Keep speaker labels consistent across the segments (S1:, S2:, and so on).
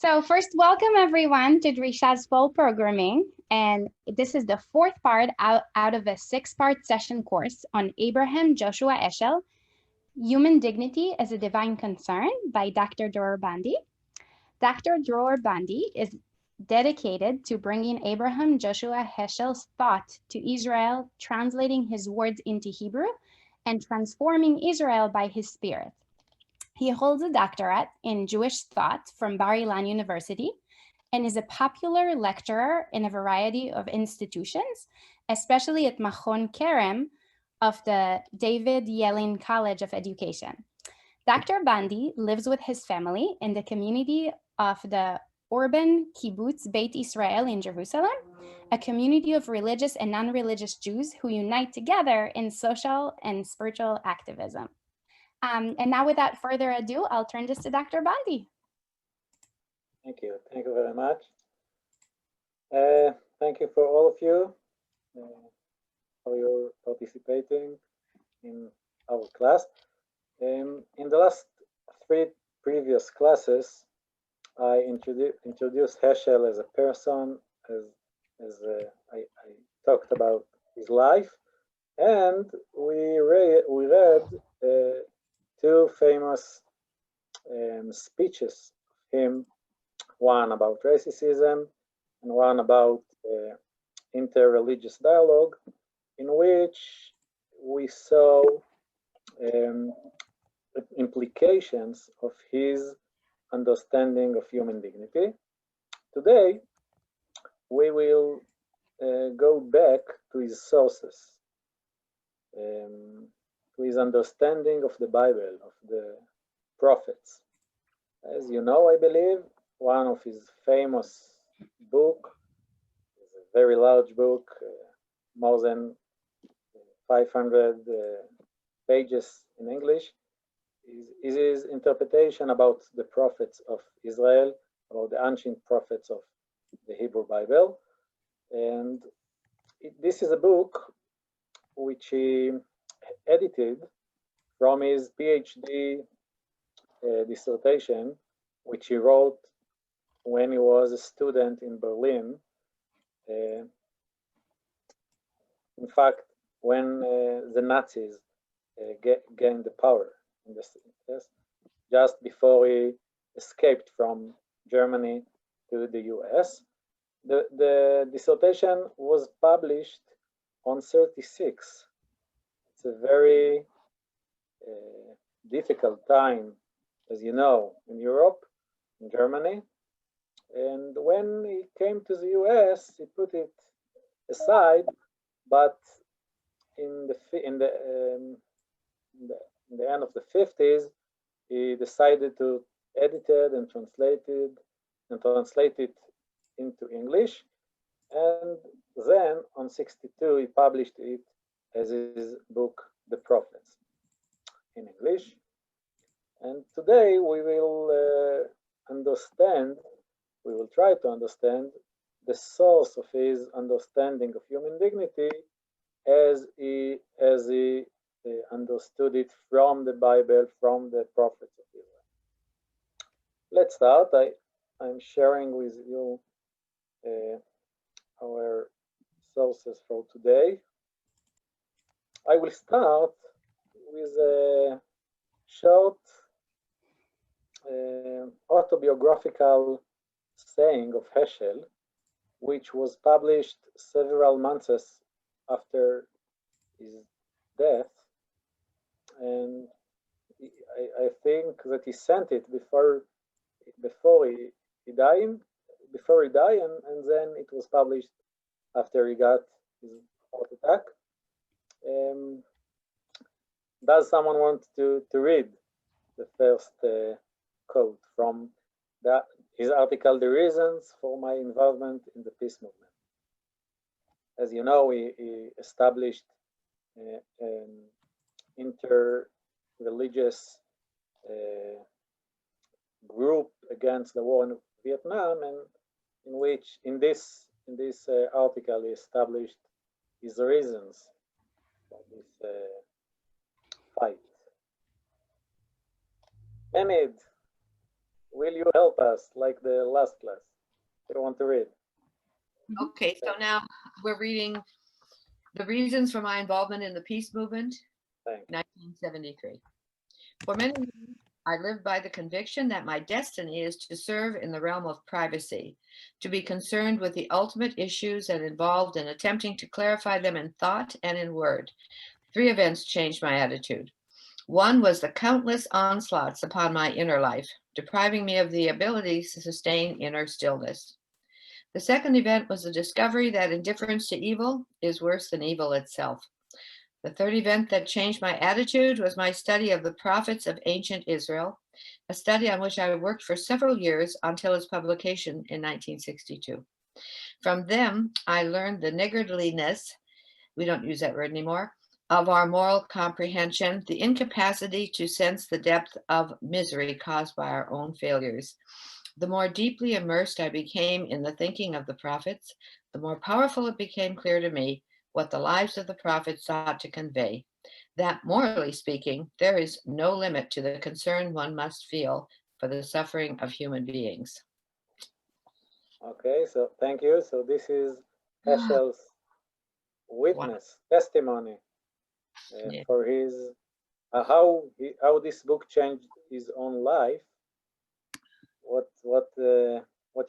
S1: So first, welcome everyone to Drisha's full programming. And this is the fourth part out of a six-part session course on Abraham Joshua Heschel, Human Dignity as a Divine Concern by Dr. Dror Bondi. Dr. Dror Bondi is dedicated to bringing Abraham Joshua Heschel's thought to Israel, translating his words into Hebrew, and transforming Israel by his spirit. He holds a doctorate in Jewish thought from Bar Ilan University and is a popular lecturer in a variety of institutions, especially at Machon Kerem of the David Yellin College of Education. Dr. Bondi lives with his family in the community of the Orphan Kibbutz Beit Israel in Jerusalem, a community of religious and non-religious Jews who unite together in social and spiritual activism. And now, without further ado, I'll turn this to Dr. Bondi.
S2: Thank you. Thank you very much. Thank you for all of you for your participating in our class. In the last three previous classes, I introduced Heschel as a person, I talked about his life, and we read two famous speeches of him, one about racism and one about inter-religious dialogue, in which we saw implications of his understanding of human dignity. Today, we will go back to his sources, to his understanding of the Bible, of the prophets. As you know, I believe, one of his famous book, a very large book, more than 500 pages in English, is his interpretation about the prophets of Israel, about the ancient prophets of the Hebrew Bible. And this is a book which he edited from his PhD dissertation, which he wrote when he was a student in Berlin. In fact, when the Nazis gained the power in the yes, just before he escaped from Germany to the US. The dissertation was published on 36. It's a very difficult time, as you know, in Europe, in Germany. And when he came to the US, he put it aside, but in the end of the 50s, he decided to edit it and translate it into English. And then on 62, he published it as his book, The Prophets, in English. And today we will try to understand the source of his understanding of human dignity as he understood it from the Bible, from the prophets of Israel. Let's start. I'm sharing with you our sources for today. I will start with a short autobiographical saying of Heschel, which was published several months after his death. And I think that he sent it before he died, and then it was published after he got his heart attack. Does someone want to read the first quote from his article, The Reasons for My Involvement in the Peace Movement? As you know, he established an inter-religious group against the war in Vietnam, and in this article he established his reasons for this fight. Amid will you help us like the last class? I want to read.
S3: Okay, so now we're reading The Reasons for My Involvement in the Peace Movement,
S2: Thank you.
S3: 1973. For many years, I lived by the conviction that my destiny is to serve in the realm of privacy, to be concerned with the ultimate issues and involved in attempting to clarify them in thought and in word. 3 events changed my attitude. One was the countless onslaughts upon my inner life, depriving me of the ability to sustain inner stillness. The second event was the discovery that indifference to evil is worse than evil itself. The third event that changed my attitude was my study of the prophets of ancient Israel, a study on which I worked for several years until its publication in 1962. From them, I learned the niggardliness, we don't use that word anymore, of our moral comprehension, the incapacity to sense the depth of misery caused by our own failures. The more deeply immersed I became in the thinking of the prophets, the more powerful it became clear to me what the lives of the prophets sought to convey. That, morally speaking, there is no limit to the concern one must feel for the suffering of human beings.
S2: Okay, so thank you. So this is Heschel's witness, testimony
S3: Yeah.
S2: for his how this book changed his own life. What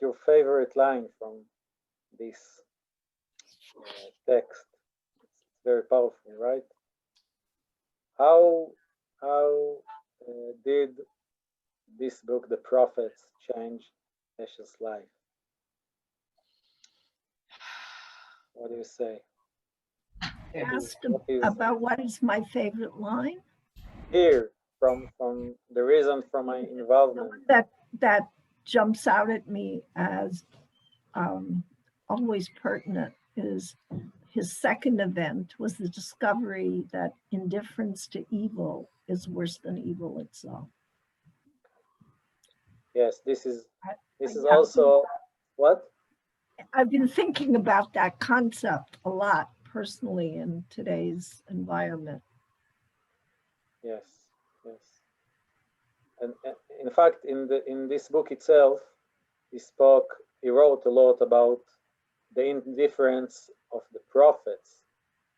S2: your favorite line from this text? It's very powerful, right? How did this book, The Prophets, change Heschel's life? What do you say?
S4: Asked about what is my favorite line?
S2: Here, from the reason for my involvement.
S4: That jumps out at me as always pertinent is his second event was the discovery that indifference to evil is worse than evil itself.
S2: Yes, this is also what?
S4: I've been thinking about that concept a lot personally in today's environment.
S2: Yes, yes. And in fact, in this book itself, he wrote a lot about the indifference of the prophets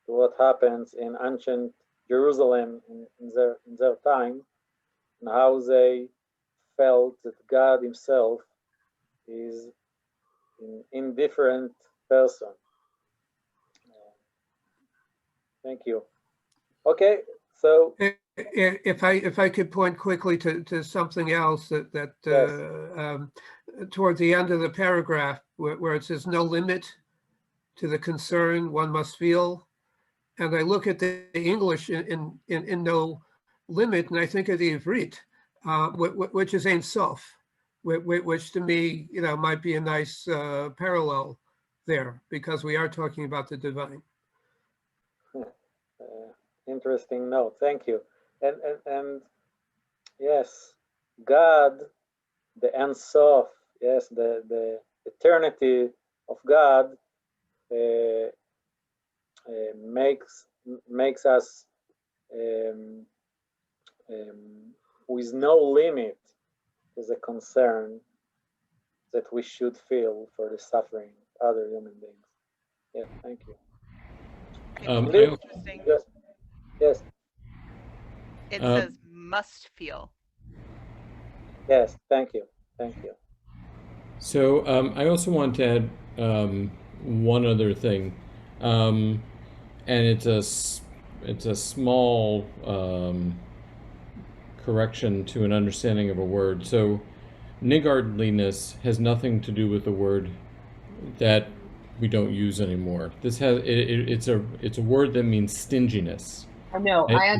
S2: to what happens in ancient Jerusalem in their time, and how they felt that God himself is an indifferent person. Thank you. Okay, so
S5: if I could point quickly to something else that
S2: yes.
S5: Toward the end of the paragraph where it says no limit to the concern one must feel, and I look at the English in no limit, and I think of the Ivrit, which is Ein Sof, which to me, might be a nice parallel there, because we are talking about the divine.
S2: Interesting note. Thank you. And yes, God, the Ein Sof, yes, the eternity of God makes us with no limit to the concern that we should feel for the suffering of other human beings. Yeah, thank you.
S6: Interesting.
S2: Yes.
S6: It says must feel.
S2: Yes, thank you. Thank you.
S7: So I also want to add one other thing, and it's a small correction to an understanding of a word. So niggardliness has nothing to do with the word that we don't use anymore. This has it's a word that means stinginess.
S3: I know, I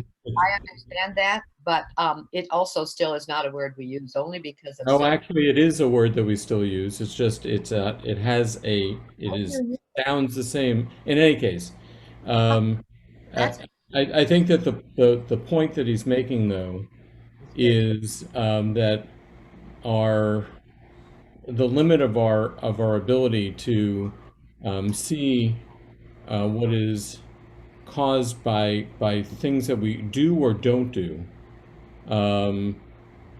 S3: understand that, but it also still is not a word we use, only because of.
S7: Oh, actually, it is a word that we still use. It's just it sounds the same. In any case, I think that the point that he's making though is that the limit of our ability to see what is caused by things that we do or don't do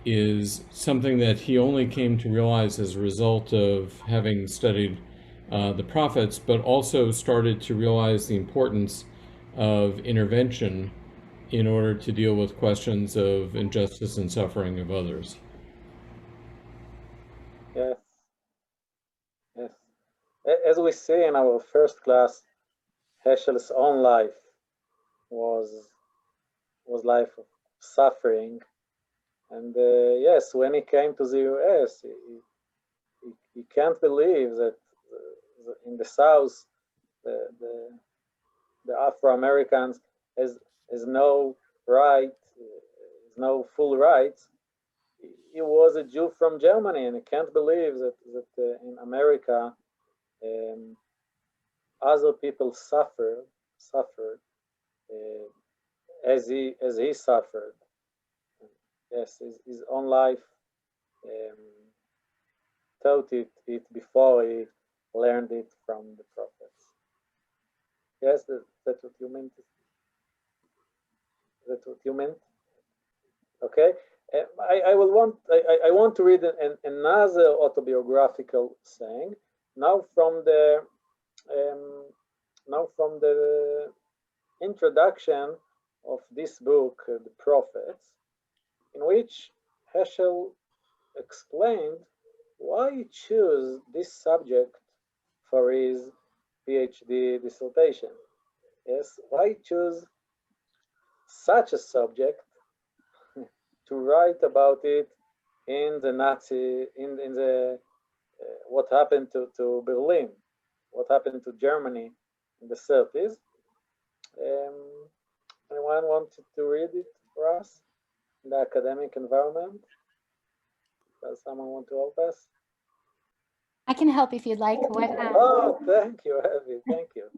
S7: is something that he only came to realize as a result of having studied the prophets, but also started to realize the importance of intervention in order to deal with questions of injustice and suffering of others.
S2: Yes, yes. As we see in our first class, Heschel's own life was life of suffering, and yes, when he came to the US, he can't believe that in the South, the Afro-Americans has no right, no full rights. He was a Jew from Germany, and he can't believe that in America, other people suffered as he suffered. Yes, his own life taught it before he learned it from the prophets. Yes, that's what you meant. That's what you meant. Okay. I want to read another autobiographical saying now from the introduction of this book, The Prophets, in which Heschel explained why he chose this subject for his PhD dissertation. Yes, why he chose such a subject to write about it in the Nazi, in the what happened to Berlin, what happened to Germany in the 30s. Anyone wanted to read it for us in the academic environment? Does someone want to help us?
S1: I can help if you'd like.
S2: Oh, thank you, Evie. Thank you.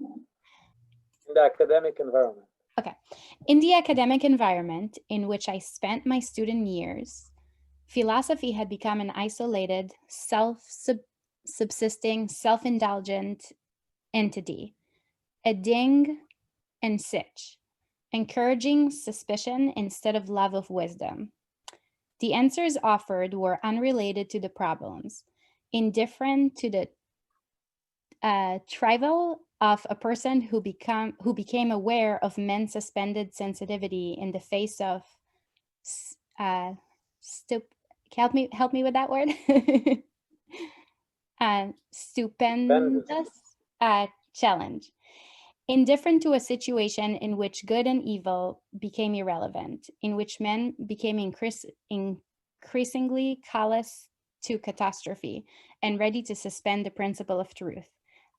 S2: In the academic environment.
S1: Okay. In the academic environment in which I spent my student years, philosophy had become an isolated, self-subsisting, self-indulgent entity, a ding and sitch, encouraging suspicion instead of love of wisdom. The answers offered were unrelated to the problems, indifferent to the trivial of a person who became aware of men's suspended sensitivity in the face of help me with that word. Stupendous challenge. Indifferent to a situation in which good and evil became irrelevant, in which men became increasingly callous to catastrophe and ready to suspend the principle of truth.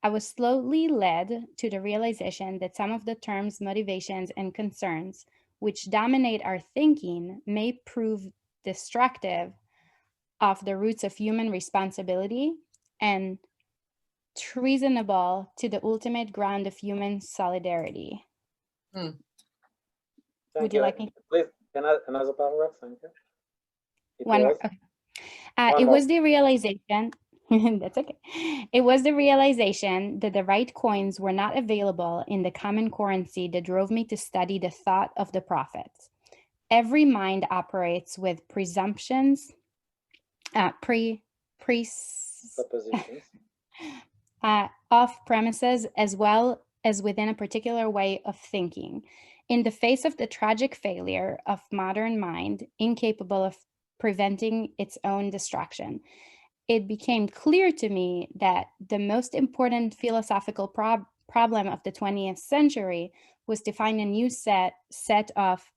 S1: I was slowly led to the realization that some of the terms, motivations, and concerns which dominate our thinking may prove destructive of the roots of human responsibility and treasonable to the ultimate ground of human solidarity. Would you like me?
S2: Please, another paragraph, thank you.
S1: One more. Okay. It was the realization, that's okay. It was the realization that the right coins were not available in the common currency that drove me to study the thought of the prophets. Every mind operates with presumptions,
S2: suppositions.
S1: Off premises, as well as within a particular way of thinking. In the face of the tragic failure of modern mind, incapable of preventing its own destruction, it became clear to me that the most important philosophical problem of the 20th century was to find a new set of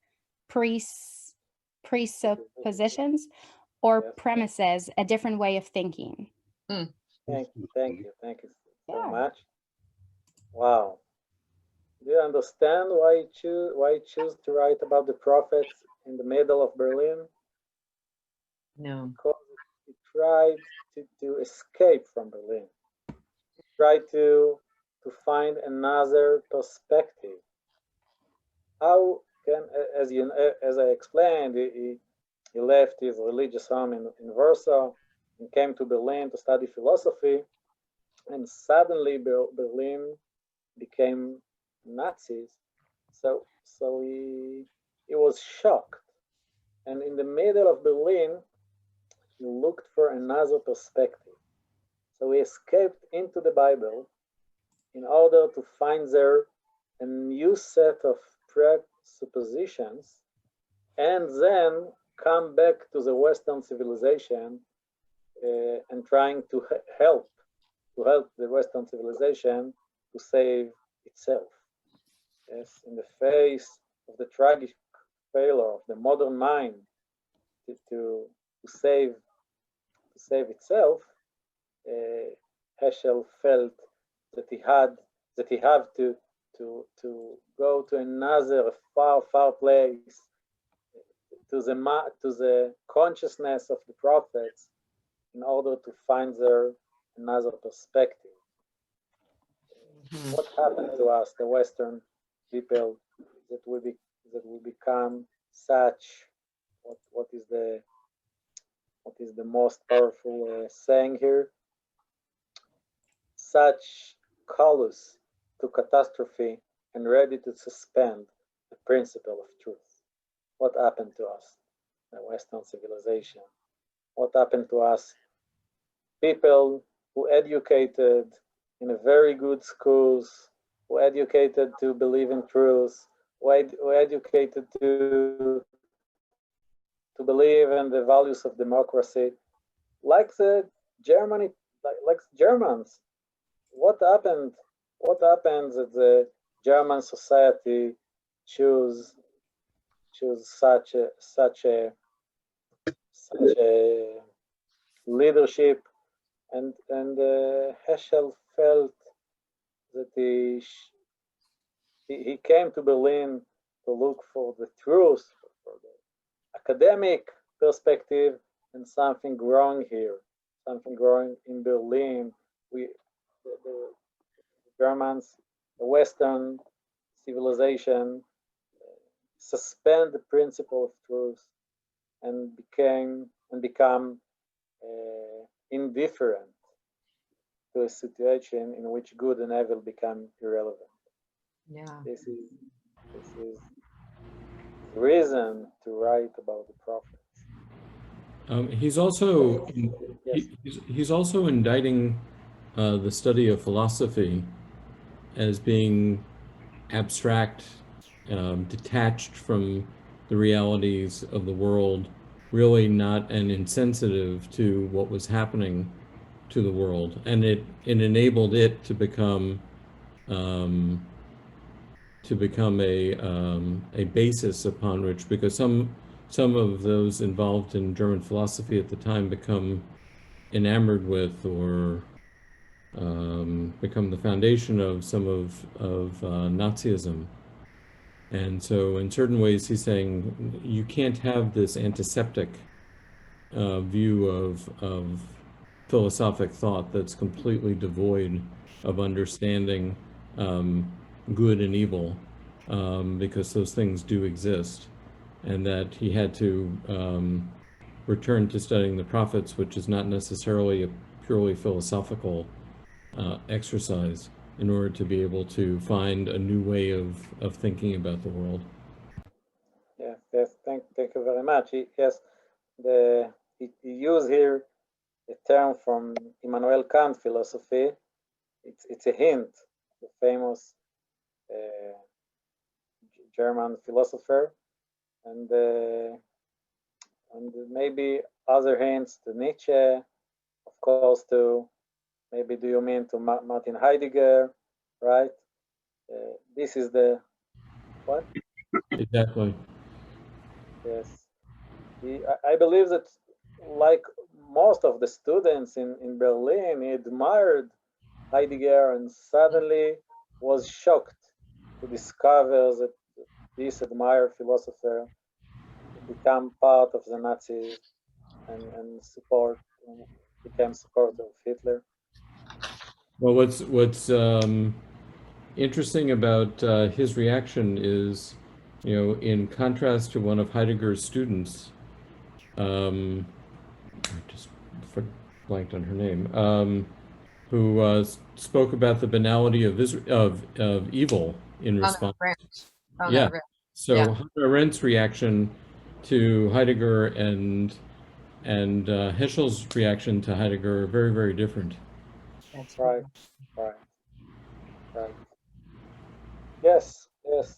S1: presuppositions or premises, a different way of thinking.
S2: Thank you so much. Wow. Do you understand why you choose to write about the prophets in the middle of Berlin?
S3: No.
S2: Because he tried to escape from Berlin. He tried to find another perspective. How can, as I explained, he left his religious home in Warsaw and came to Berlin to study philosophy, and suddenly Berlin became Nazis. So he was shocked, And in the middle of Berlin, he looked for another perspective. So he escaped into the Bible in order to find there a new set of presuppositions and then come back to the Western civilization and trying to help the Western civilization to save itself. Yes, in the face of the tragic failure of the modern mind to save itself, Heschel felt that he had to go to another far place, to the consciousness of the prophets, in order to find there another perspective. What happened to us, the Western people, that we become such? What is the most powerful saying here? Such callous to catastrophe and ready to suspend the principle of truth. What happened to us, the Western civilization? What happened to us, people who educated in a very good schools, who educated to believe in truth, who educated to believe in the values of democracy, like Germans? What happened? What happens that the German society choose such a leadership, and Heschel felt that he came to Berlin to look for the truth, for the academic perspective, and something growing here, something growing in Berlin. The Germans, the Western civilization, suspend the principle of truth and become indifferent to a situation in which good and evil become irrelevant.
S3: Yeah.
S2: This is reason to write about the prophets.
S7: He's also he's also indicting the study of philosophy as being abstract, detached from the realities of the world, really not and insensitive to what was happening to the world, and it enabled it to become a basis upon which, because some of those involved in German philosophy at the time become enamored with or become the foundation of some of Nazism. And so in certain ways he's saying you can't have this antiseptic view of philosophic thought that's completely devoid of understanding good and evil, because those things do exist, and that he had to return to studying the prophets, which is not necessarily a purely philosophical exercise, in order to be able to find a new way of thinking about the world.
S2: Yes, thank you very much. He used here a term from Immanuel Kant philosophy. It's a hint, the famous German philosopher, and maybe other hints to Nietzsche, of course, to maybe do you mean to Martin Heidegger, right? This is the what?
S7: Exactly.
S2: Yes. I believe that, like most of the students in Berlin, he admired Heidegger and suddenly was shocked to discover that this admired philosopher became part of the Nazis and became supporter of Hitler.
S7: Well, what's interesting about his reaction is, in contrast to one of Heidegger's students, I just blanked on her name, who spoke about the banality of evil in response.
S3: Oh,
S7: Yeah.
S3: no,
S7: So
S3: yeah.
S7: Hannah Arendt's reaction to Heidegger and Heschel's reaction to Heidegger are very, very different.
S3: That's
S2: Right. Yes.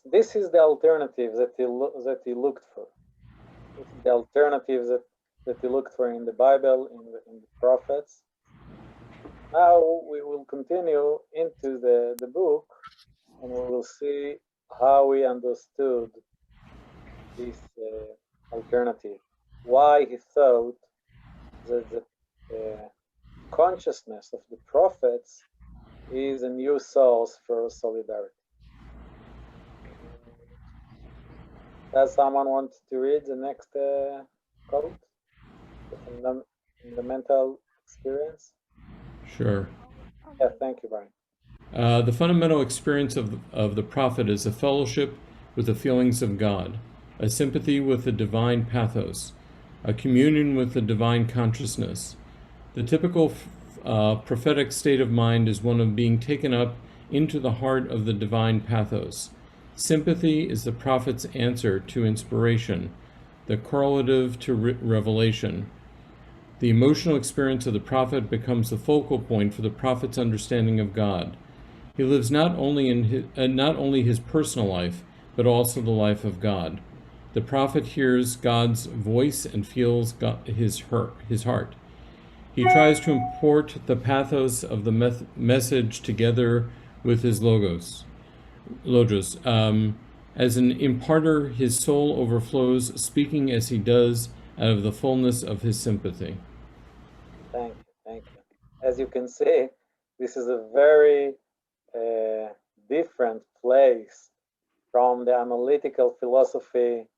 S2: This is the alternative that he looked for. This is the alternative that he looked for in the Bible, in the prophets. Now we will continue into the book, and we will see how he understood this alternative. Why he thought that the consciousness of the prophets is a new source for solidarity. Does someone want to read the next quote? The fundamental experience?
S7: Sure.
S2: Yeah, thank you, Brian.
S7: The fundamental experience of the prophet is a fellowship with the feelings of God, a sympathy with the divine pathos, a communion with the divine consciousness. The typical prophetic state of mind is one of being taken up into the heart of the divine pathos. Sympathy is the prophet's answer to inspiration, the correlative to revelation. The emotional experience of the prophet becomes the focal point for the prophet's understanding of God. He lives not only his personal life, but also the life of God. The prophet hears God's voice and feels his heart. He tries to import the pathos of the message together with his logos. As an imparter, his soul overflows, speaking as he does out of the fullness of his sympathy.
S2: Thank you. As you can see, this is a very different place from the analytical philosophy,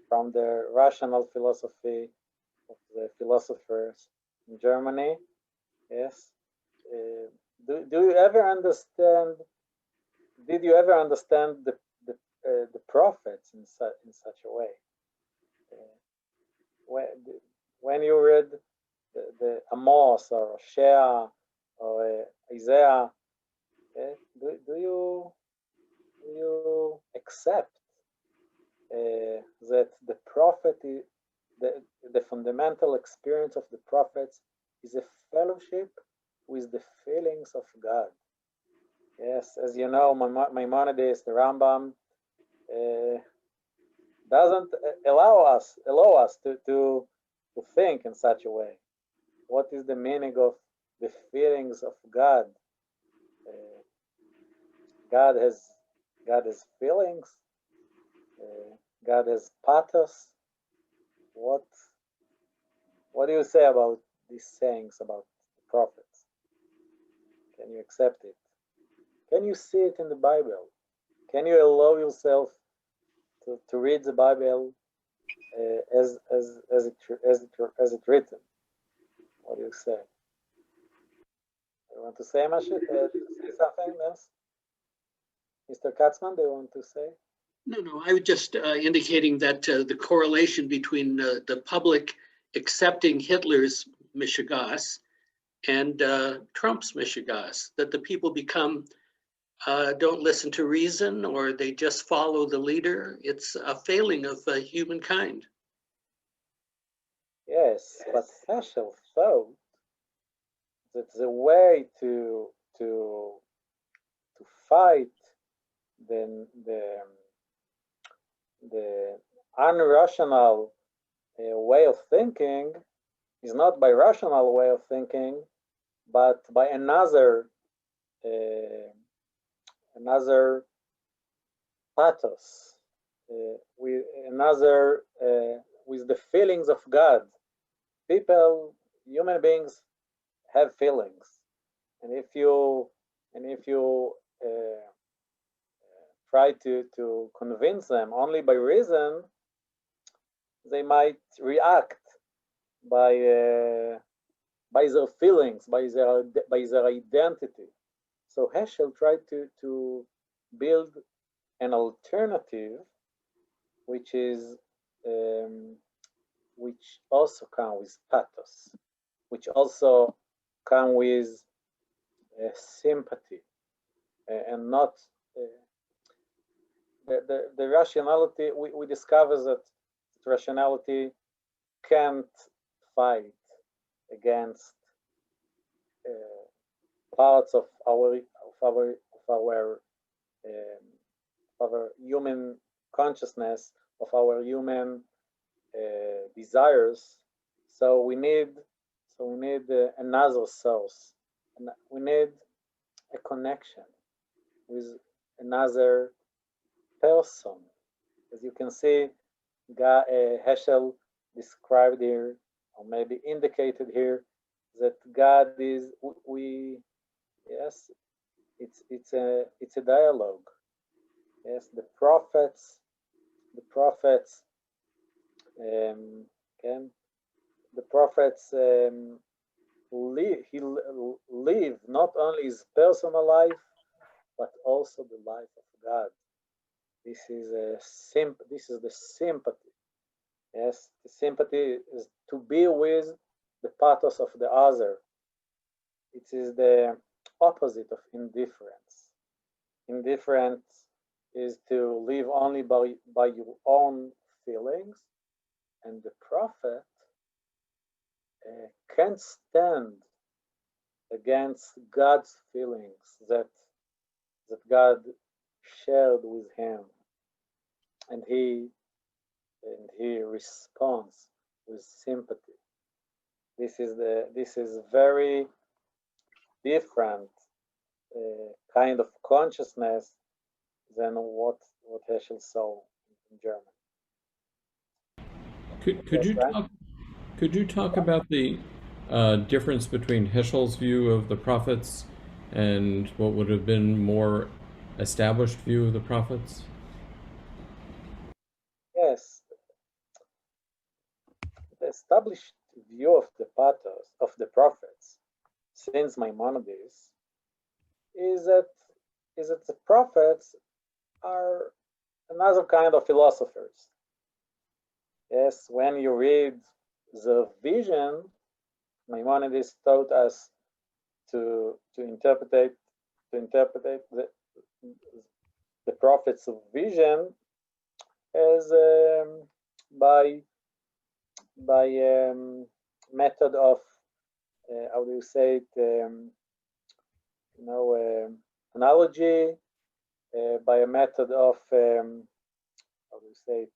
S2: from the rational philosophy of the philosophers in Germany. Yes. Do you ever understand? Did you ever understand the prophets in such a way? When you read the Amos or Shea or Isaiah, do you accept that the prophet, the fundamental experience of the prophets is a fellowship with the feelings of God? Yes, as you know, Maimonides, the Rambam, doesn't allow us to think in such a way. What is the meaning of the feelings of God? God has feelings. God has pathos. What do you say about these sayings about the prophets? Can you accept it? Can you see it in the Bible? Can you allow yourself to read the Bible as it written? What do you say? You want to say, say something else? Mr. Katzman, do you want to say?
S8: No, I was just indicating that the correlation between the public accepting Hitler's Mishigas and Trump's Mishigas, that the people become, don't listen to reason, or they just follow the leader. It's a failing of humankind.
S2: Yes, but Heschel thought that the way to fight the unrational way of thinking is not by rational way of thinking, but by another pathos, with the feelings of God. People, human beings, have feelings, and if you try to convince them only by reason, they might react by their feelings, by their identity. So Heschel tried to build an alternative, which also comes with pathos, which also comes with sympathy, and not the rationality. We discover that rationality can't fight against parts of our human consciousness, of our human desires. So we need another source, and we need a connection with another person. As you can see, Heschel described here, or maybe indicated here, that God is, yes, it's a dialogue. Yes, the prophets live not only his personal life, but also the life of God. This is the sympathy. Yes, the sympathy is to be with the pathos of the other. It is the opposite of indifference. Indifference is to live only by your own feelings, and the prophet can't stand against God's feelings that God shared with him, and he responds with sympathy. This is very different kind of consciousness than what Heschel saw in German.
S7: Could you talk about the difference between Heschel's view of the prophets and what would have been more established view of the prophets?
S2: Yes, the established view of the pathos of the prophets since Maimonides is that the prophets are another kind of philosophers. Yes, when you read the vision, Maimonides taught us to interpret the prophet's vision as by method of how do you say it? Analogy, by a method of how do you say it?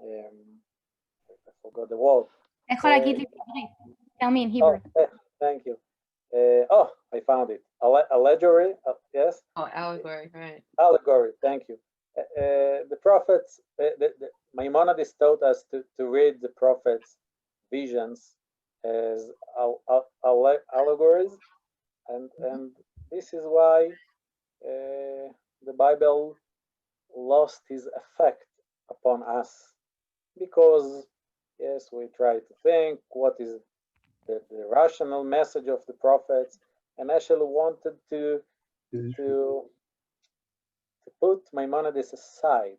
S2: I forgot the word.
S1: Tell me in Hebrew.
S2: Thank you. I found it. Allegory. Yes.
S3: Oh, allegory, right.
S2: Allegory. Thank you. The prophets, Maimonides taught us to read the prophets' visions as allegories, and this is why the Bible lost its effect upon us, because yes, we try to think what is the rational message of the prophets, and Heschel wanted to put Maimonides aside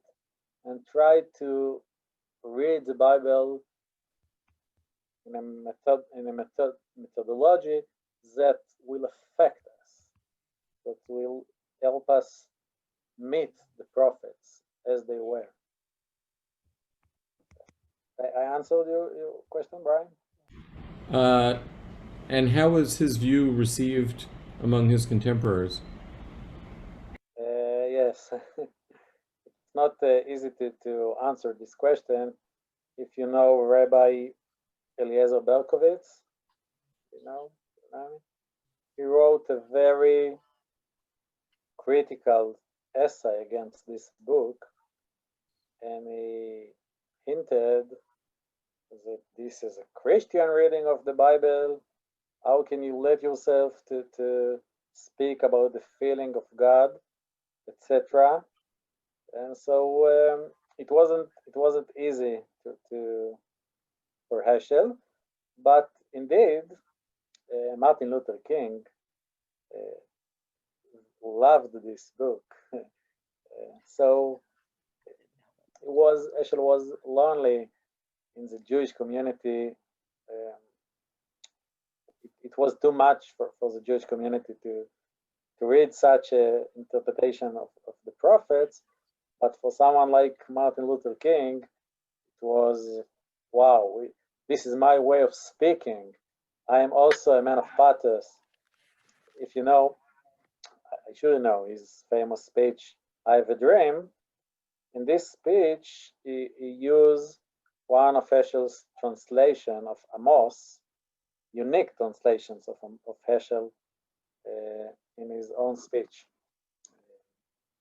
S2: and try to read the Bible in a methodology that will affect us, that will help us meet the prophets as they were. I answered your question, Brian?
S7: And how was his view received among his contemporaries?
S2: Yes, it's not easy to answer this question. If you know Rabbi Eliezer Berkovitz, he wrote a very critical essay against this book, and he hinted that this is a Christian reading of the Bible. How can you let yourself to speak about the feeling of God, etc.? And so it wasn't easy for Heschel, but indeed Martin Luther King loved this book. So Heschel was lonely in the Jewish community. It was too much for the Jewish community to read such an interpretation of the prophets, but for someone like Martin Luther King, it was, wow, this is my way of speaking. I am also a man of pathos. If you know, I should know his famous speech, I Have a Dream. In this speech, he used one of Heschel's translation of Amos, unique translations of Heschel in his own speech.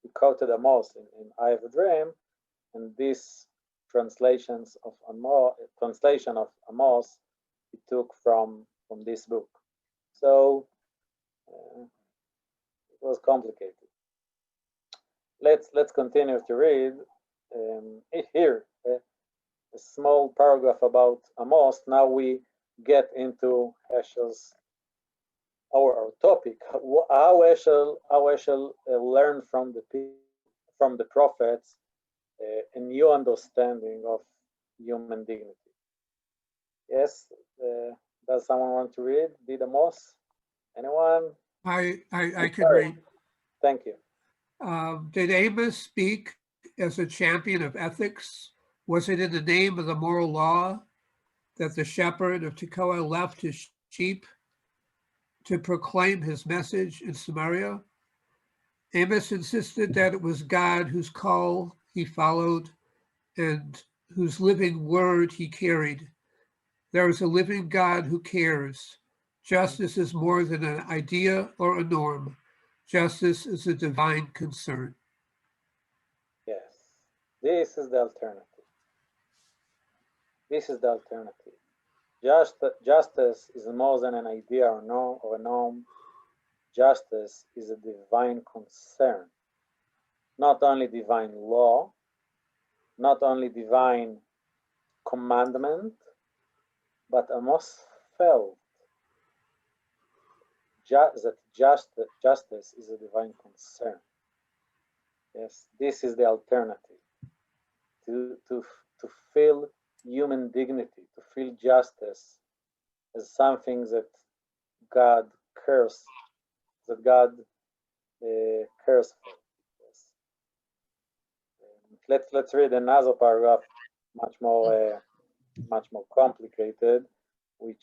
S2: He quoted Amos in I Have a Dream, and this translation of Amos he took from this book. So it was complicated. Let's continue to read here a small paragraph about Amos. Now we get into Heschel's our topic. How Heschel learned from the prophets a new understanding of human dignity. Yes, does someone want to read? Did Amos? Anyone?
S5: I could read.
S2: Thank you.
S5: Did Amos speak as a champion of ethics? Was it in the name of the moral law that the shepherd of Tekoa left his sheep to proclaim his message in Samaria? Amos insisted that it was God whose call he followed and whose living word he carried. There is a living God who cares. Justice is more than an idea or a norm. Justice is a divine concern.
S2: Yes, this is the alternative. This is the alternative. Justice is more than an idea or a norm. Justice is a divine concern. Not only divine law, not only divine commandment, but Amos felt that justice is a divine concern. Yes, this is the alternative. To feel human dignity, to feel justice as something that God cares, cares for. Yes. Let's read another paragraph, much more complicated, in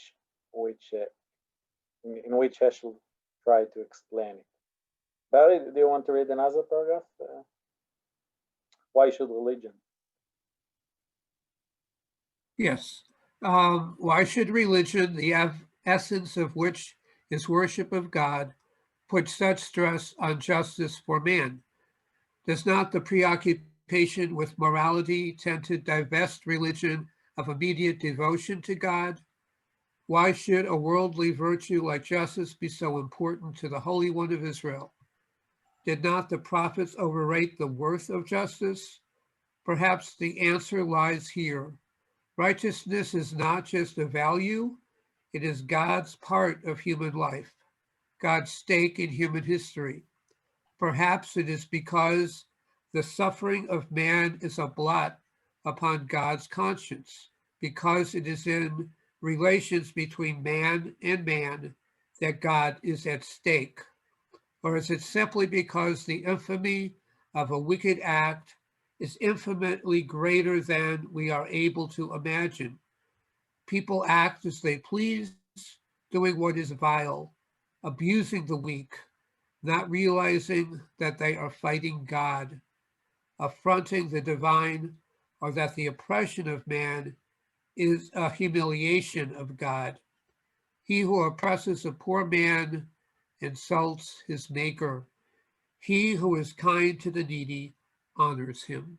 S2: which Heschel tried to explain it. Barry, do you want to read another paragraph? Why should religion?
S5: Yes. Why should religion, the essence of which is worship of God, put such stress on justice for man? Does not the preoccupation with morality tend to divest religion of immediate devotion to God? Why should a worldly virtue like justice be so important to the Holy One of Israel? Did not the prophets overrate the worth of justice? Perhaps the answer lies here. Righteousness is not just a value, it is God's part of human life, God's stake in human history. Perhaps it is because the suffering of man is a blot upon God's conscience, because it is in relations between man and man that God is at stake. Or is it simply because the infamy of a wicked act is infinitely greater than we are able to imagine? People act as they please, doing what is vile, abusing the weak, not realizing that they are fighting God, affronting the divine, or that the oppression of man is a humiliation of God. He who oppresses a poor man insults his maker. He who is kind to the needy honors him.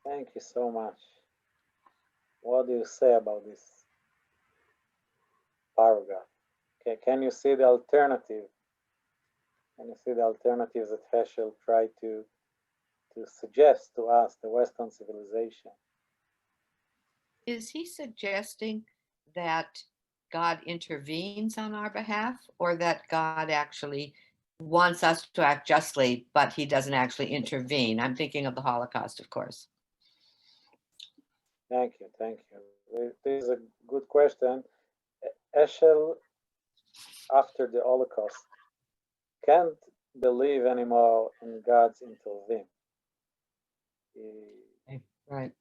S2: Thank you so much. What do you say about this paragraph? Okay, can you see the alternative? Can you see the alternatives that Heschel tried to suggest to us, the Western civilization?
S3: Is he suggesting that God intervenes on our behalf, or that God actually wants us to act justly, but he doesn't actually intervene? I'm thinking of the Holocaust, of course.
S2: Thank you. This is a good question. Heschel, after the Holocaust, can't believe anymore in God's intervene.
S3: Right.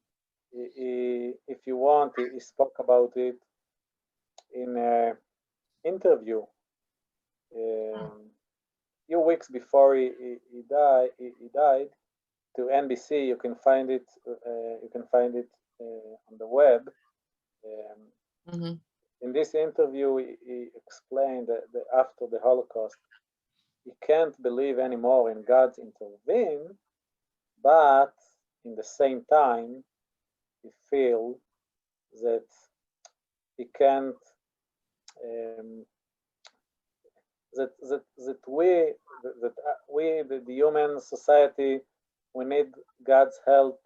S2: if you want, he spoke about it in an interview few weeks before he died to NBC. You can find it. On the web. In this interview, he explained that after the Holocaust, he can't believe anymore in God's intervene, but in the same time, he feels that he can't. That we, the human society, we need God's help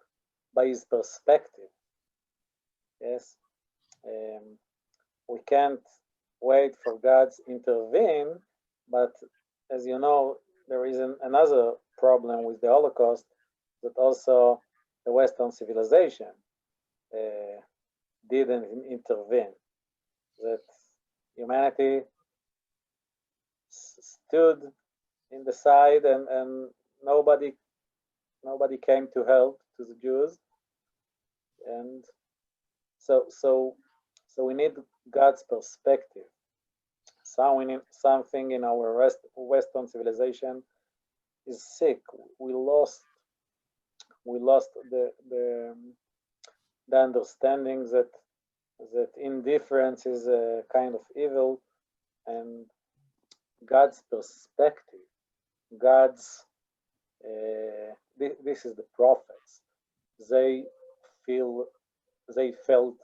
S2: by His perspective. Yes, we can't wait for God's intervene, but as you know, there is another problem with the Holocaust, that also the Western civilization didn't intervene. That humanity stood in the side, and nobody came to help to the Jews, and so we need God's perspective. Something in our Western civilization is sick. We lost the understanding that indifference is a kind of evil, and God's perspective, this is the prophets. They felt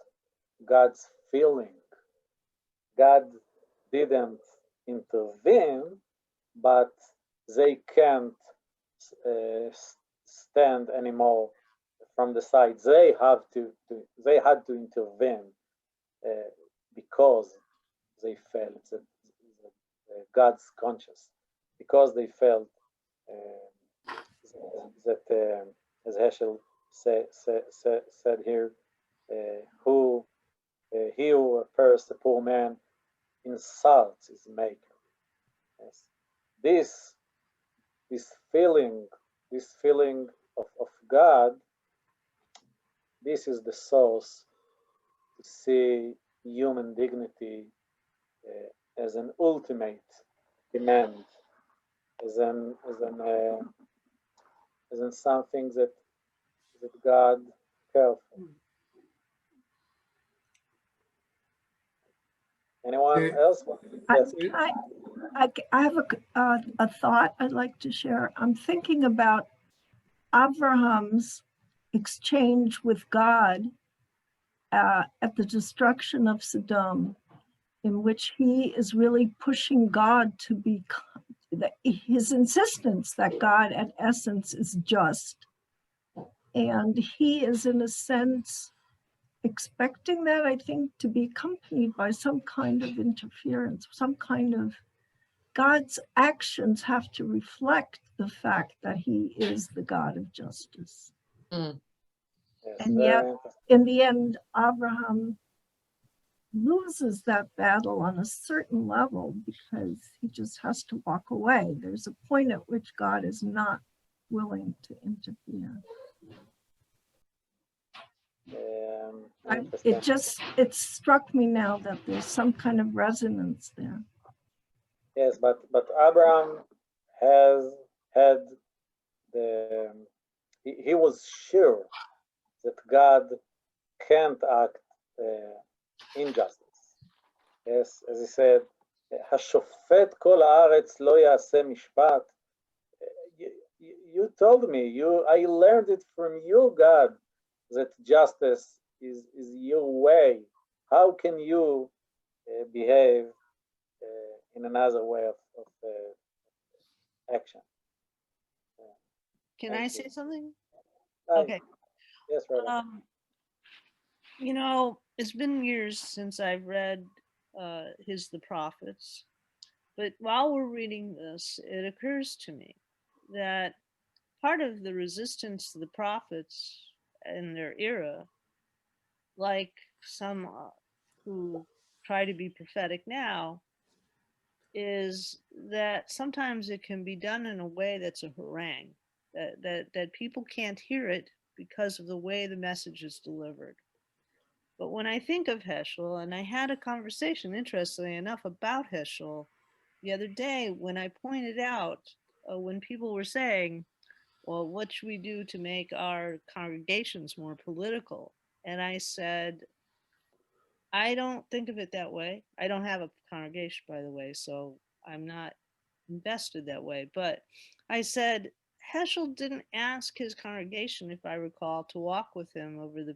S2: God's feeling. God didn't intervene, but they can't stand anymore from the side. They had to intervene because they felt that God's conscious, because they felt that, as Heschel said here, he who oppresses a poor man insults his maker. Yes. This feeling of God, this is the source to see human dignity as an ultimate demand, as in something that God cares for. Anyone else? Yes.
S4: I have a thought I'd like to share. I'm thinking about Abraham's exchange with God at the destruction of Sodom, in which he is really pushing God to be, his insistence that God at essence is just. And he is in a sense expecting that, I think, to be accompanied by some kind of interference, some kind of, God's actions have to reflect the fact that he is the God of justice.
S3: Mm.
S4: And yet, in the end, Abraham loses that battle on a certain level because he just has to walk away. There's a point at which God is not willing to interfere. It struck me now that there's some kind of resonance there.
S2: Yes, but Abraham had he was sure that God can't act injustice. Yes, as he said, "Hashofet kol haaretz lo ya'aseh mishpat." You told me, I learned it from you, God, that justice is your way. How can you behave in another way of action?
S9: Can I say something?
S2: Okay. Yes, Rabbi.
S9: You know, it's been years since I've read The Prophets, but while we're reading this, it occurs to me that part of the resistance to the prophets in their era, like some who try to be prophetic now, is that sometimes it can be done in a way that's a harangue, that people can't hear it because of the way the message is delivered. But when I think of Heschel, and I had a conversation, interestingly enough, about Heschel the other day when I pointed out when people were saying, well, what should we do to make our congregations more political? And I said, I don't think of it that way. I don't have a congregation, by the way, so I'm not invested that way. But I said, Heschel didn't ask his congregation, if I recall, to walk with him over the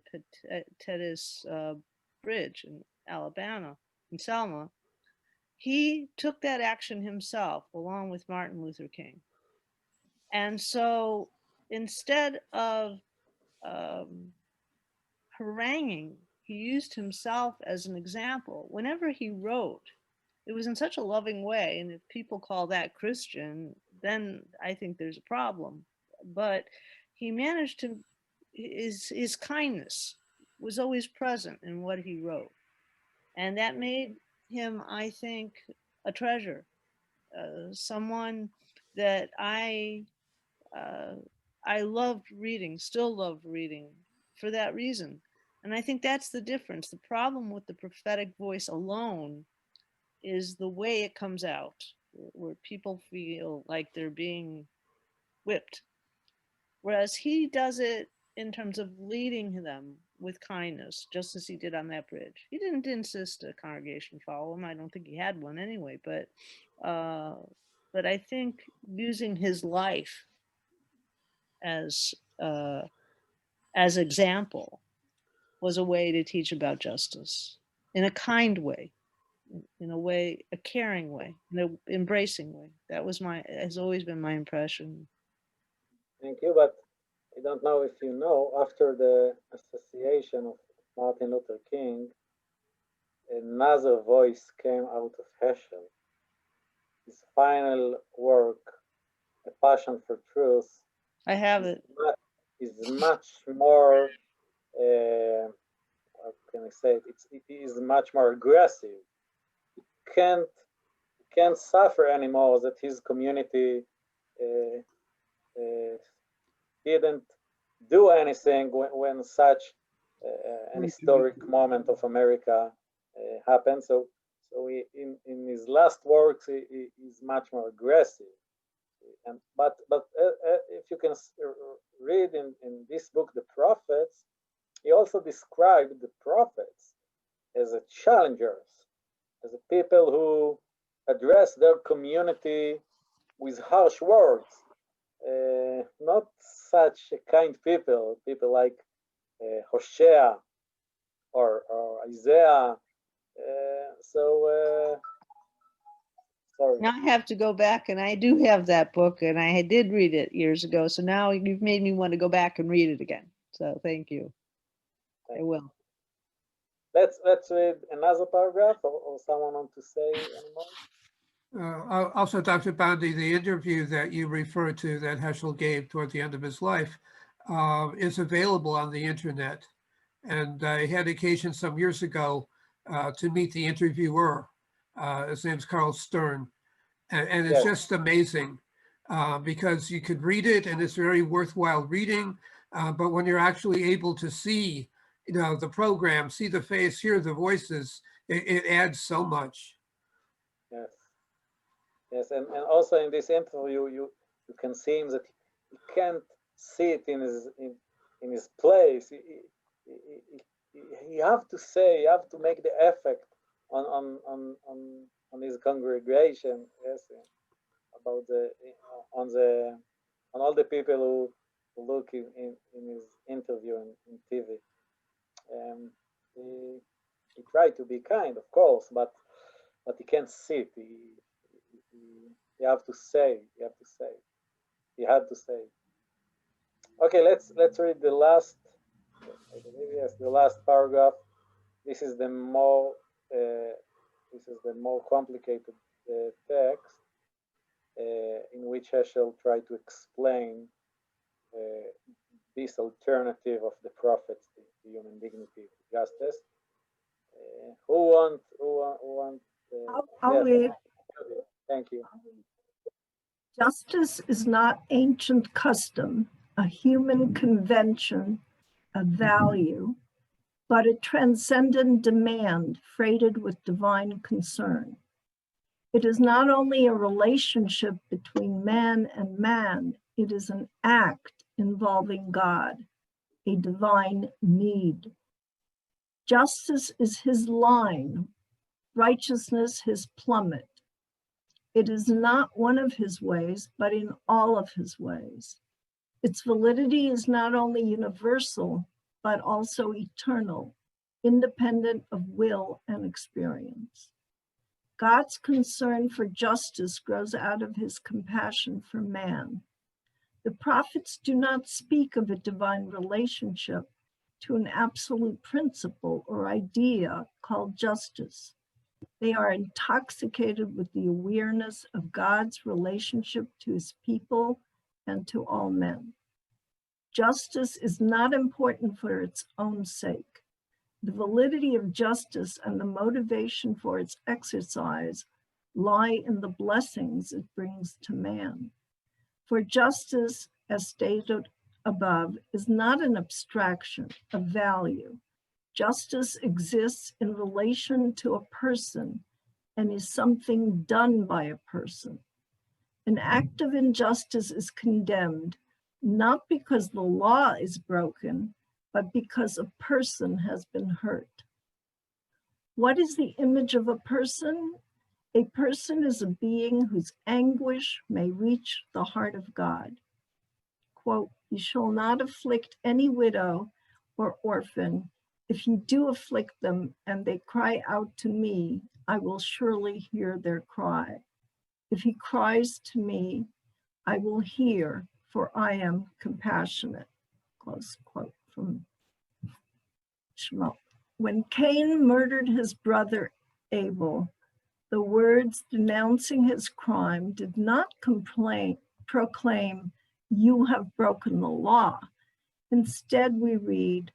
S9: Pettis Bridge in Alabama, in Selma. He took that action himself, along with Martin Luther King. And so instead of haranguing, he used himself as an example. Whenever he wrote, it was in such a loving way. And if people call that Christian, then I think there's a problem. But he managed to, his kindness was always present in what he wrote. And that made him, I think, a treasure, someone that I loved reading, still love reading for that reason. And I think that's the difference. The problem with the prophetic voice alone is the way it comes out, where people feel like they're being whipped. Whereas he does it in terms of leading them with kindness, just as he did on that bridge. He didn't insist a congregation follow him. I don't think he had one anyway, but I think using his life as example was a way to teach about justice in a kind way, in a way, a caring way, in an embracing way. That was has always been my impression.
S2: Thank you, but I don't know if you know, after the assassination of Martin Luther King, another voice came out of Heschel. His final work, A Passion for Truth,
S9: I have it.
S2: Is much more, how can I say it? It is much more aggressive. He can't suffer anymore that his community didn't do anything when such an historic moment of America happened. So in his last works, he is much more aggressive. But if you can read in this book, The Prophets, he also described the prophets as a challengers, as a people who address their community with harsh words. Not such a kind people like Hosea or Isaiah. Sorry.
S9: Now I have to go back, and I do have that book, and I did read it years ago. So now you've made me want to go back and read it again. So thank you. I will.
S2: Let's read another paragraph, or someone want to say anymore?
S5: Also, Dr. Bondi, the interview that you referred to that Heschel gave toward the end of his life is available on the internet. And I had occasion some years ago to meet the interviewer. His name's Carl Stern. And it's just amazing because you could read it and it's very worthwhile reading. But when you're actually able to see, the program, see the face, hear the voices, it adds so much.
S2: Yes, and also in this interview, you can see him that he can't sit in his place. He have to say, you have to make the effect on his congregation. Yes, about on all the people who look in his interview in TV. He tried to be kind, of course, but he can't sit. You have to say. He had to say. Okay, let's read the last. I believe, yes, the last paragraph. This is the more complicated text in which Heschel tried to explain this alternative of the prophets to human dignity, justice. Who want?
S4: I'll read.
S2: Thank you.
S4: Justice is not ancient custom, a human convention, a value, but a transcendent demand freighted with divine concern. It is not only a relationship between man and man, it is an act involving God, a divine need. Justice is his line, righteousness his plummet. It is not one of his ways, but in all of his ways. Its validity is not only universal, but also eternal, independent of will and experience. God's concern for justice grows out of his compassion for man. The prophets do not speak of a divine relationship to an absolute principle or idea called justice. They are intoxicated with the awareness of God's relationship to his people and to all men. Justice is not important for its own sake. The validity of justice and the motivation for its exercise lie in the blessings it brings to man. For justice, as stated above, is not an abstraction, a value. Justice exists in relation to a person and is something done by a person. An act of injustice is condemned, not because the law is broken, but because a person has been hurt. What is the image of a person? A person is a being whose anguish may reach the heart of God. Quote, "You shall not afflict any widow or orphan. If you do afflict them and they cry out to me, I will surely hear their cry. If he cries to me, I will hear, for I am compassionate." Close quote from Shmuel. When Cain murdered his brother Abel, the words denouncing his crime did not proclaim, "You have broken the law." Instead, we read,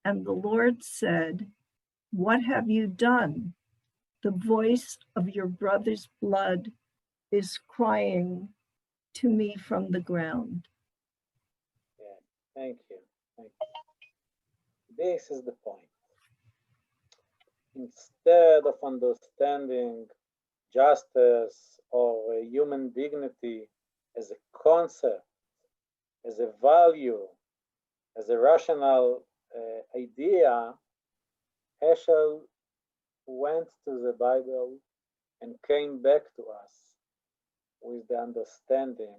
S4: "And the Lord said, what have you done? The voice of your brother's blood is crying to me from the ground."
S2: Yeah, thank you. Thank you. This is the point. Instead of understanding justice or human dignity as a concept, as a value, as a rational idea, Heschel went to the Bible and came back to us with the understanding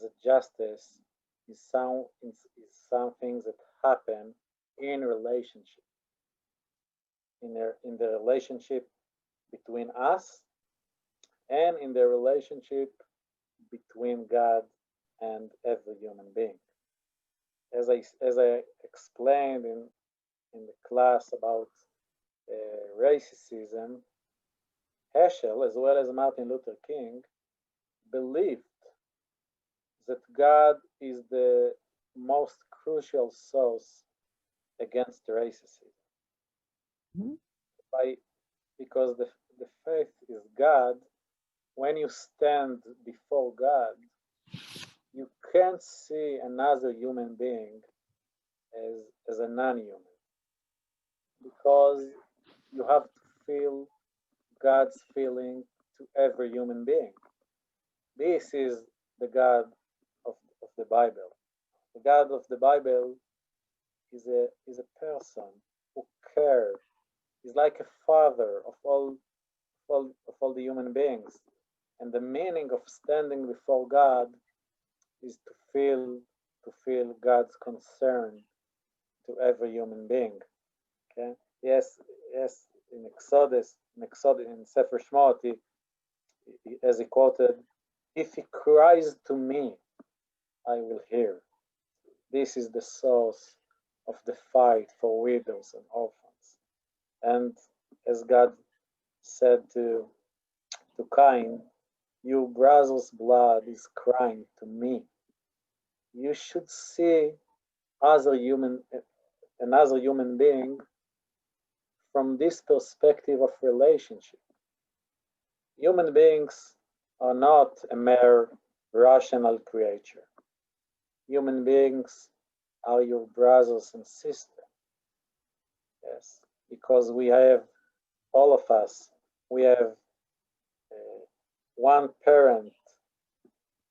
S2: that justice is something that happens in relationship, in the relationship between us and in the relationship between God and every human being. As I explained in the class about racism, Heschel, as well as Martin Luther King, believed that God is the most crucial source against racism. Mm-hmm. Because the faith is God. When you stand before God, you can't see another human being as a non-human, because you have to feel God's feeling to every human being. This is the God of the Bible. The God of the Bible is a person who cares. He's like a father of all the human beings. And the meaning of standing before God is to feel God's concern to every human being. Okay? Yes, in Exodus, in Sefer Shemot, as he quoted, "If he cries to me, I will hear." This is the source of the fight for widows and orphans. And as God said to Cain, "Your brother's blood is crying to me." You should see another human being from this perspective of relationship. Human beings are not a mere rational creature. human beings are your brothers and sisters. Yes, because we have, all of us, we have one parent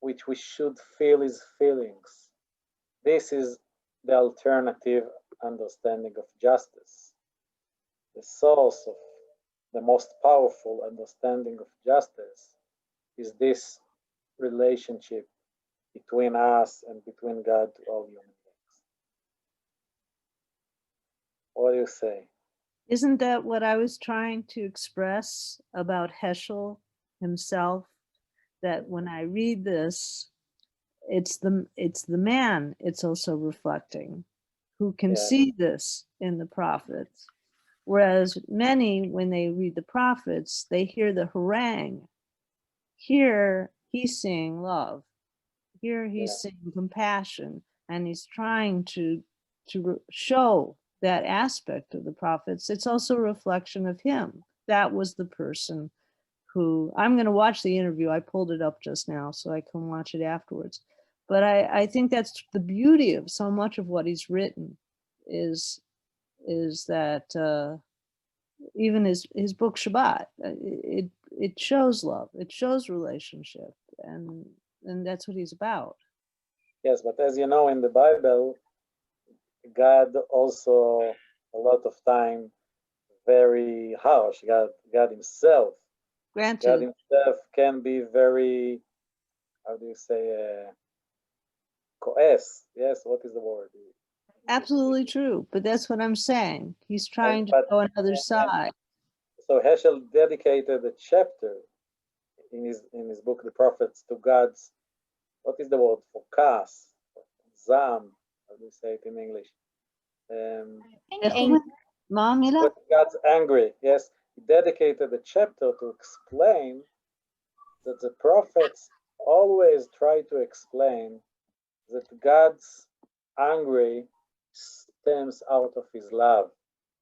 S2: which we should feel his feelings. This is the alternative understanding of justice. The source of the most powerful understanding of justice is this relationship between us and between God to all human beings. What do you say?
S9: Isn't that what I was trying to express about Heschel himself? That when I read this, it's the man it's also reflecting, who can see this in the prophets. Whereas many, when they read the prophets, they hear the harangue. Here he's seeing love. Here he's seeing compassion, and he's trying to show that aspect of the prophets. It's also a reflection of him. That was the person who, I'm going to watch the interview. I pulled it up just now so I can watch it afterwards. But I think that's the beauty of so much of what he's written is that even his book Shabbat, it shows love, it shows relationship, and that's what he's about.
S2: Yes, but as you know, in the Bible, God also a lot of time very harsh. God himself.
S9: Granted.
S2: God himself can be very, how do you say, coerce. Yes, what is the word?
S9: Absolutely true, but that's what I'm saying. He's trying to go another side.
S2: So Heschel dedicated a chapter in his book, The Prophets, to God's, what is the word for kas, zam, how do you say it in English?
S9: But
S2: God's angry. Yes, he dedicated a chapter to explain that the prophets always try to explain that God's angry stems out of his love.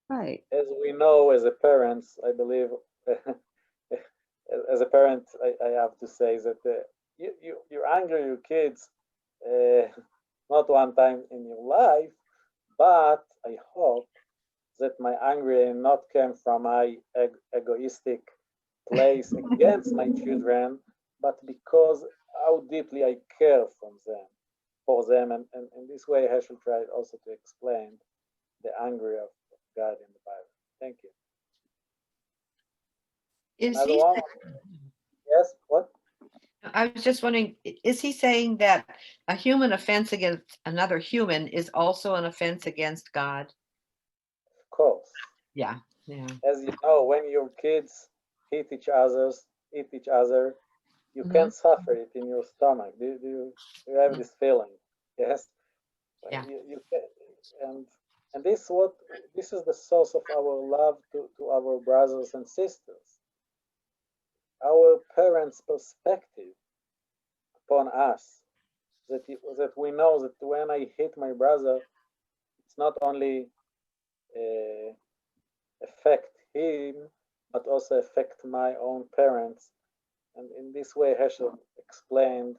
S9: Right.
S2: As we know, as a parent, I believe, as a parent, I have to say that you're angry at your kids not one time in your life, but I hope that my anger not came from my egoistic place against my children, but because how deeply I care for them, and in this way Heschel tried also to explain the anger of God in the Bible. Thank you. Yes, what?
S3: I was just wondering, is he saying that a human offense against another human is also an offense against God?
S2: Of course.
S3: Yeah.
S2: As you know, when your kids hit each other, you can't suffer it in your stomach. Do you have this feeling? Yes.
S3: Yeah.
S2: You can, and this is the source of our love to our brothers and sisters. Our parents' perspective upon us, that we know that when I hit my brother, it's not only affect him, but also affect my own parents. And in this way, Heschel explained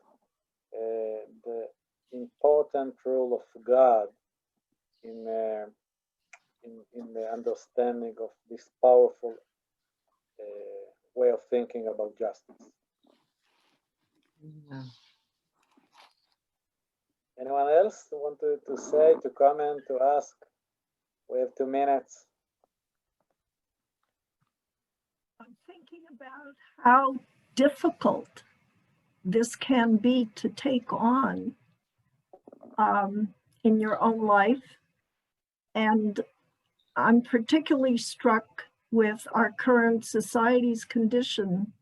S2: the important role of God in the understanding of this powerful way of thinking about justice.
S3: Yeah.
S2: Anyone else want to say, to comment, to ask? We have 2 minutes.
S4: I'm thinking about how difficult this can be to take on in your own life. And I'm particularly struck with our current society's condition,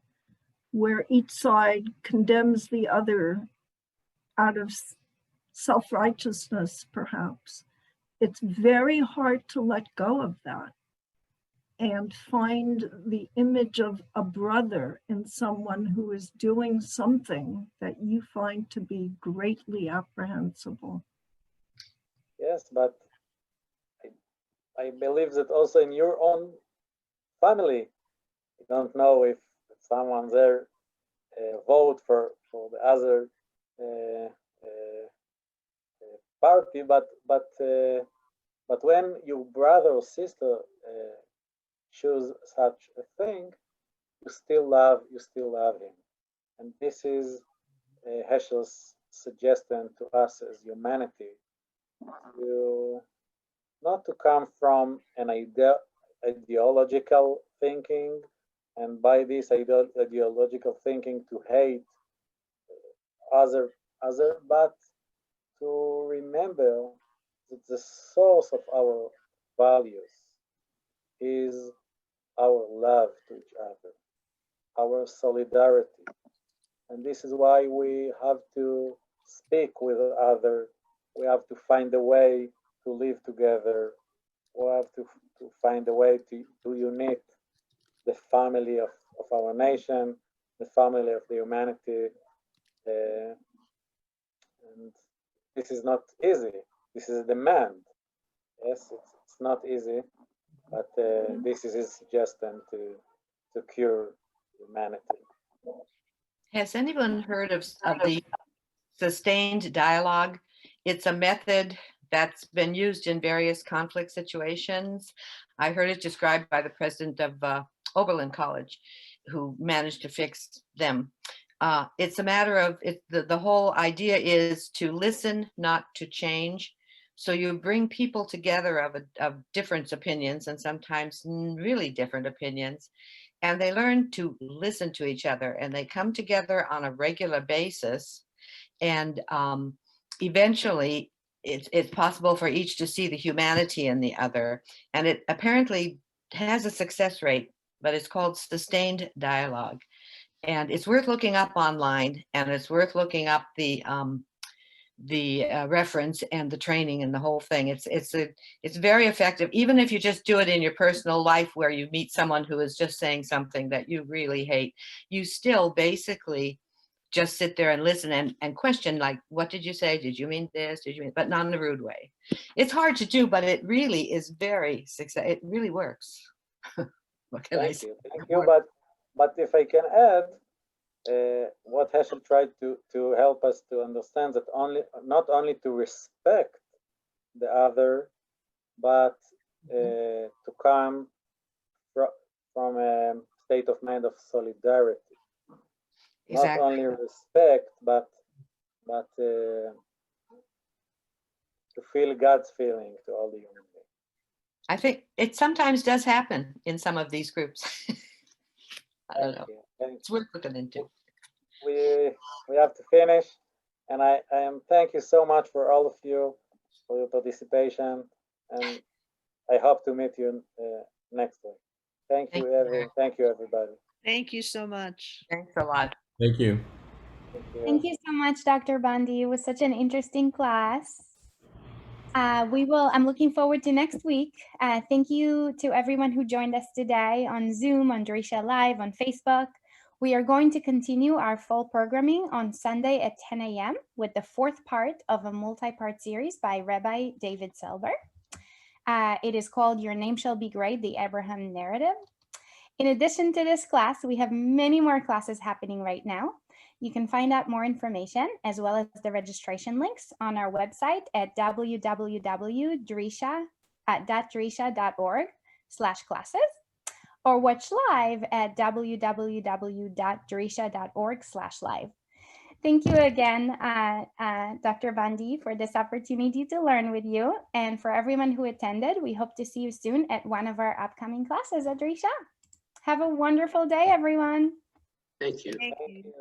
S4: where each side condemns the other out of self-righteousness, perhaps. It's very hard to let go of that and find the image of a brother in someone who is doing something that you find to be greatly apprehensible.
S2: Yes, but I believe that also in your own family, you don't know if someone there vote for the other party, but when your brother or sister choose such a thing, you still love him, and this is Heschel's suggestion to us as humanity, to not to come from an ideological thinking, and by this ideological thinking to hate other, but to remember that the source of our values is our love to each other, our solidarity. And this is why we have to speak with others. We have to find a way to live together. We have to find a way to unite the family of our nation, the family of the humanity. And this is not easy. This is a demand. Yes, it's not easy, but this is his suggestion to cure humanity.
S3: Has anyone heard of the sustained dialogue? It's a method that's been used in various conflict situations. I heard it described by the president of Oberlin College, who managed to fix them. It's a matter of, the whole idea is to listen, not to change. So you bring people together of different opinions, and sometimes really different opinions, and they learn to listen to each other, and they come together on a regular basis. And eventually it's possible for each to see the humanity in the other. And it apparently has a success rate, but it's called sustained dialogue. And it's worth looking up online, and it's worth looking up the reference and the training and the whole thing. It's very effective, even if you just do it in your personal life where you meet someone who is just saying something that you really hate. You still basically just sit there and listen and question, like, what did you say? Did you mean this? Did you mean, but not in a rude way. It's hard to do, but it really is very successful. It really works. What can I say?
S2: Thank you. But if I can add, what Heschel tried to help us to understand that not only to respect the other, but to come from a state of mind of solidarity. Exactly. Not only respect, but to feel God's feeling to all the human beings.
S3: I think it sometimes does happen in some of these groups. I don't know. It's worth looking into.
S2: We have to finish, and I am thank you so much for all of you for your participation, and I hope to meet you next week. Thank you, everybody.
S9: Thank you so much.
S3: Thanks a lot.
S7: Thank you.
S1: Thank you so much, Dr. Bondi. It was such an interesting class. I'm looking forward to next week. Thank you to everyone who joined us today on Zoom, on Drisha Live, on Facebook. We are going to continue our full programming on Sunday at 10 a.m. with the fourth part of a multi-part series by Rabbi David Selber. It is called Your Name Shall Be Great, the Abraham Narrative. In addition to this class, we have many more classes happening right now. You can find out more information as well as the registration links on our website at www.drisha.org/classes, or watch live at www.drisha.org/live. Thank you again, Dr. Bondi, for this opportunity to learn with you. And for everyone who attended, we hope to see you soon at one of our upcoming classes at Drisha. Have a wonderful day, everyone.
S8: Thank you.
S9: Thank you.